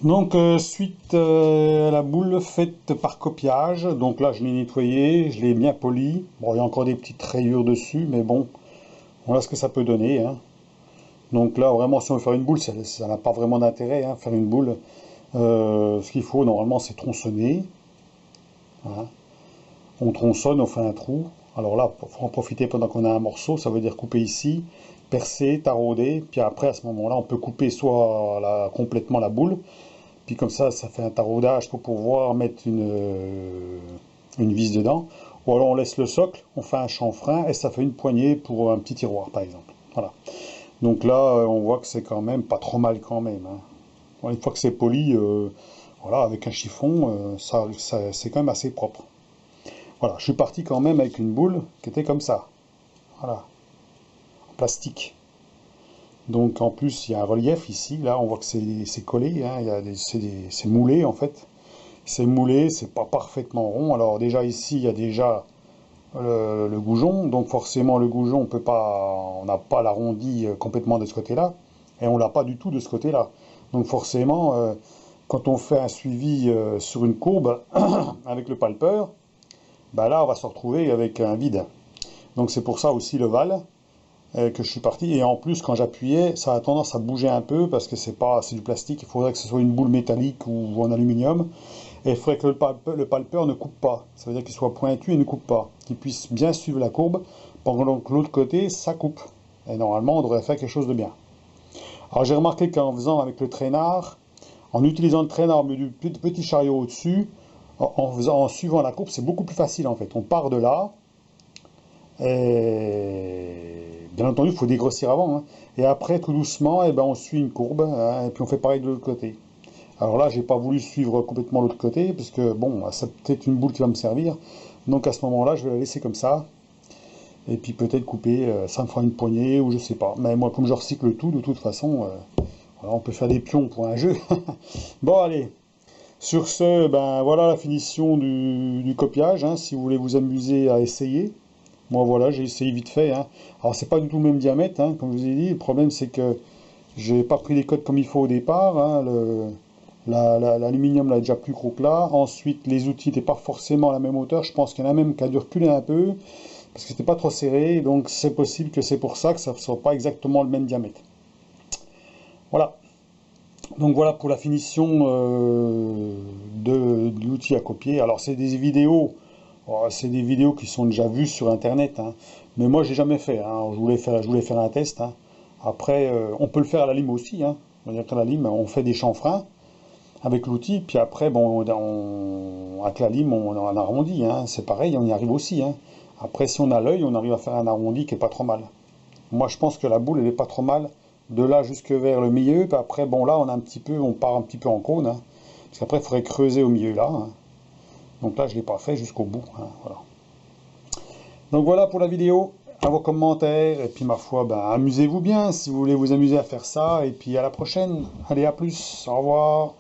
Donc, suite à la boule faite par copiage, donc là je l'ai nettoyé, je l'ai bien poli. Bon, il y a encore des petites rayures dessus, mais bon, voilà ce que ça peut donner, hein. Donc là, vraiment, si on veut faire une boule, ça n'a pas vraiment d'intérêt, hein, faire une boule. Ce qu'il faut normalement, c'est tronçonner, hein. On tronçonne, on fait un trou. Alors là, il faut en profiter pendant qu'on a un morceau, ça veut dire couper ici, percer, tarauder, puis après, à ce moment-là, on peut couper soit complètement la boule, puis comme ça fait un taraudage pour pouvoir mettre une vis dedans. Ou alors on laisse le socle, on fait un chanfrein et ça fait une poignée pour un petit tiroir par exemple. Voilà. Donc là, on voit que c'est quand même pas trop mal quand même, hein. Bon, une fois que c'est poli, voilà, avec un chiffon, c'est quand même assez propre. Voilà, je suis parti quand même avec une boule qui était comme ça. Voilà, en plastique. Donc en plus, il y a un relief ici. Là, on voit que c'est collé, hein, c'est moulé en fait. C'est moulé, c'est pas parfaitement rond. Alors déjà ici, il y a déjà le goujon, donc forcément le goujon, on n'a pas l'arrondi complètement de ce côté-là, et on l'a pas du tout de ce côté-là. Donc forcément, quand on fait un suivi sur une courbe avec le palpeur, bah là on va se retrouver avec un vide. Donc c'est pour ça aussi le val que je suis parti. Et en plus, quand j'appuyais, ça a tendance à bouger un peu parce que c'est du plastique. Il faudrait que ce soit une boule métallique ou en aluminium. Et il faudrait que le palpeur ne coupe pas. Ça veut dire qu'il soit pointu et ne coupe pas. Qu'il puisse bien suivre la courbe, pendant que l'autre côté, ça coupe. Et normalement, on devrait faire quelque chose de bien. Alors j'ai remarqué qu'en faisant avec le traînard, en utilisant le traînard au milieu du petit chariot au-dessus, en suivant la courbe, c'est beaucoup plus facile en fait. On part de là, et bien entendu, il faut dégrossir avant, hein. Et après, tout doucement, eh ben, on suit une courbe, hein, et puis on fait pareil de l'autre côté. Alors là, j'ai pas voulu suivre complètement l'autre côté, parce que bon, c'est peut-être une boule qui va me servir. Donc à ce moment-là, je vais la laisser comme ça. Et puis peut-être couper, ça me fera une poignée, ou je sais pas. Mais moi, comme je recycle tout, de toute façon, voilà, on peut faire des pions pour un jeu. Bon, allez. Sur ce, ben voilà la finition du copiage, hein, si vous voulez vous amuser à essayer. Moi, voilà, j'ai essayé vite fait, hein. Alors, c'est pas du tout le même diamètre, hein, comme je vous ai dit. Le problème, c'est que j'ai pas pris les codes comme il faut au départ, hein. L'aluminium là est déjà plus gros que là. Ensuite, les outils n'étaient pas forcément à la même hauteur. Je pense qu'il y en a même qui a dû reculer un peu parce que c'était pas trop serré. Donc, c'est possible que c'est pour ça que ça ne soit pas exactement le même diamètre. Voilà. Donc, voilà pour la finition de l'outil à copier. Alors, c'est des vidéos. Oh, c'est des vidéos qui sont déjà vues sur Internet, hein. Mais moi, j'ai jamais fait, hein. Je voulais faire un test, hein. Après, on peut le faire à la lime aussi, hein. C'est-à-dire qu'à la lime, on fait des chanfreins avec l'outil, puis après, bon, avec la lime, on arrondit, hein. C'est pareil, on y arrive aussi, hein. Après, si on a l'œil, on arrive à faire un arrondi qui est pas trop mal. Moi, je pense que la boule, elle est pas trop mal. De là jusque vers le milieu, puis après, bon, là, on part un petit peu en cône, hein. Parce qu'après, il faudrait creuser au milieu là, hein. Donc là, je ne l'ai pas fait jusqu'au bout, hein, voilà. Donc voilà pour la vidéo, à vos commentaires, et puis ma foi, ben, amusez-vous bien si vous voulez vous amuser à faire ça, et puis à la prochaine. Allez, à plus, au revoir.